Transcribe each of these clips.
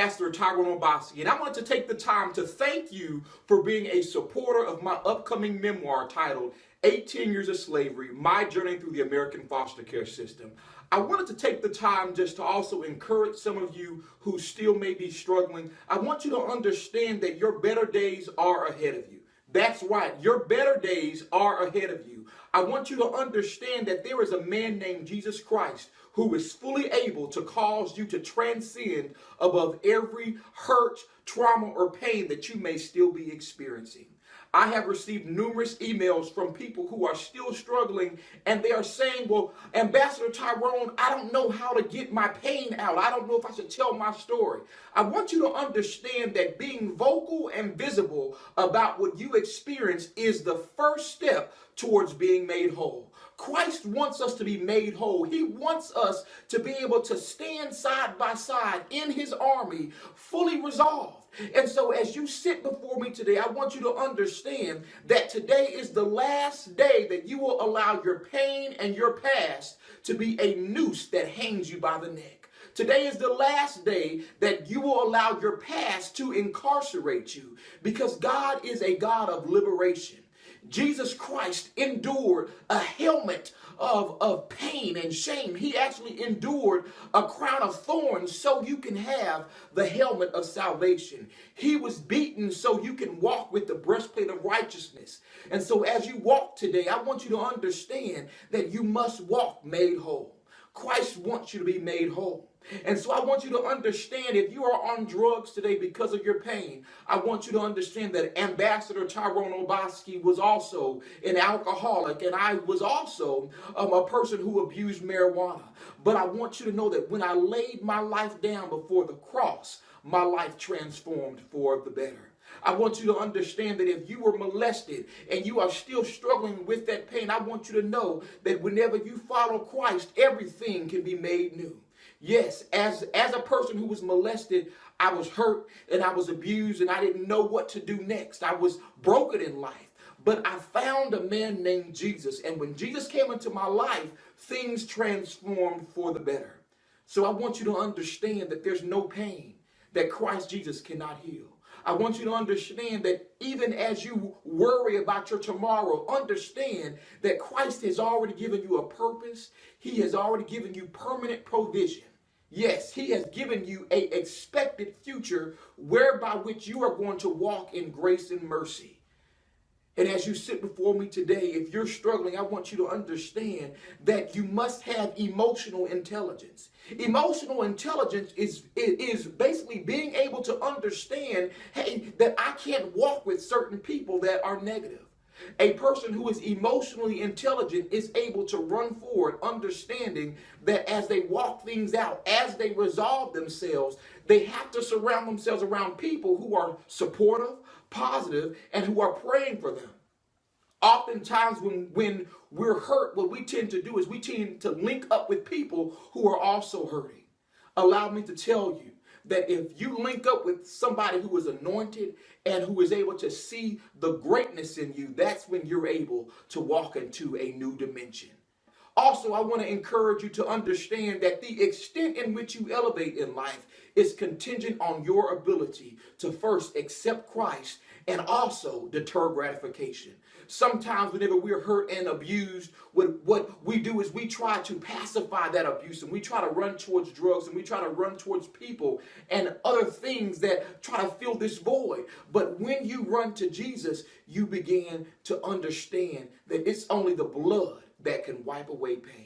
Ambassador Tyrone Obaseki, and I want to take the time to thank you for being a supporter of my upcoming memoir titled 18 Years of Slavery, My Journey Through the American Foster Care System. I wanted to take the time just to also encourage some of you who still may be struggling. I want you to understand that your better days are ahead of you. That's right, your better days are ahead of you. I want you to understand that there is a man named Jesus Christ who is fully able to cause you to transcend above every hurt, trauma, or pain that you may still be experiencing. I have received numerous emails from people who are still struggling, and they are saying, well, Ambassador Tyrone, I don't know how to get my pain out. I don't know if I should tell my story. I want you to understand that being vocal and visible about what you experience is the first step towards being made whole. Christ wants us to be made whole. He wants us to be able to stand side by side in his army, fully resolved. And so as you sit before me today, I want you to understand that today is the last day that you will allow your pain and your past to be a noose that hangs you by the neck. Today is the last day that you will allow your past to incarcerate you, because God is a God of liberation. Jesus Christ endured a helmet of pain and shame. He actually endured a crown of thorns so you can have the helmet of salvation. He was beaten so you can walk with the breastplate of righteousness. And so as you walk today, I want you to understand that you must walk made whole. Christ wants you to be made whole. And so I want you to understand, if you are on drugs today because of your pain, I want you to understand that Ambassador Tyrone Obaseki was also an alcoholic, and I was also a person who abused marijuana. But I want you to know that when I laid my life down before the cross, my life transformed for the better. I want you to understand that if you were molested and you are still struggling with that pain, I want you to know that whenever you follow Christ, everything can be made new. Yes, as a person who was molested, I was hurt and I was abused and I didn't know what to do next. I was broken in life. But I found a man named Jesus, and when Jesus came into my life, things transformed for the better. So I want you to understand that there's no pain that Christ Jesus cannot heal. I want you to understand that even as you worry about your tomorrow, understand that Christ has already given you a purpose. He has already given you permanent provision. Yes, he has given you an expected future whereby which you are going to walk in grace and mercy. And as you sit before me today, if you're struggling, I want you to understand that you must have emotional intelligence. Emotional intelligence is basically being able to understand, hey, that I can't walk with certain people that are negative. A person who is emotionally intelligent is able to run forward, understanding that as they walk things out, as they resolve themselves, they have to surround themselves around people who are supportive, positive, and who are praying for them. Oftentimes when we're hurt, what we tend to do is we tend to link up with people who are also hurting. Allow me to tell you that if you link up with somebody who is anointed and who is able to see the greatness in you, that's when you're able to walk into a new dimension. Also, I want to encourage you to understand that the extent in which you elevate in life is contingent on your ability to first accept Christ and also deter gratification. Sometimes whenever we're hurt and abused, what we do is we try to pacify that abuse, and we try to run towards drugs, and we try to run towards people and other things that try to fill this void. But when you run to Jesus, you begin to understand that it's only the blood that can wipe away pain.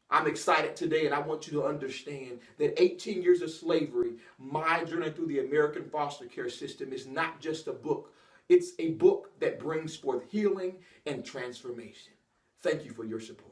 I'm excited today, and I want you to understand that 18 Years of Slavery, My Journey Through the American Foster Care System, is not just a book. It's a book that brings forth healing and transformation. Thank you for your support.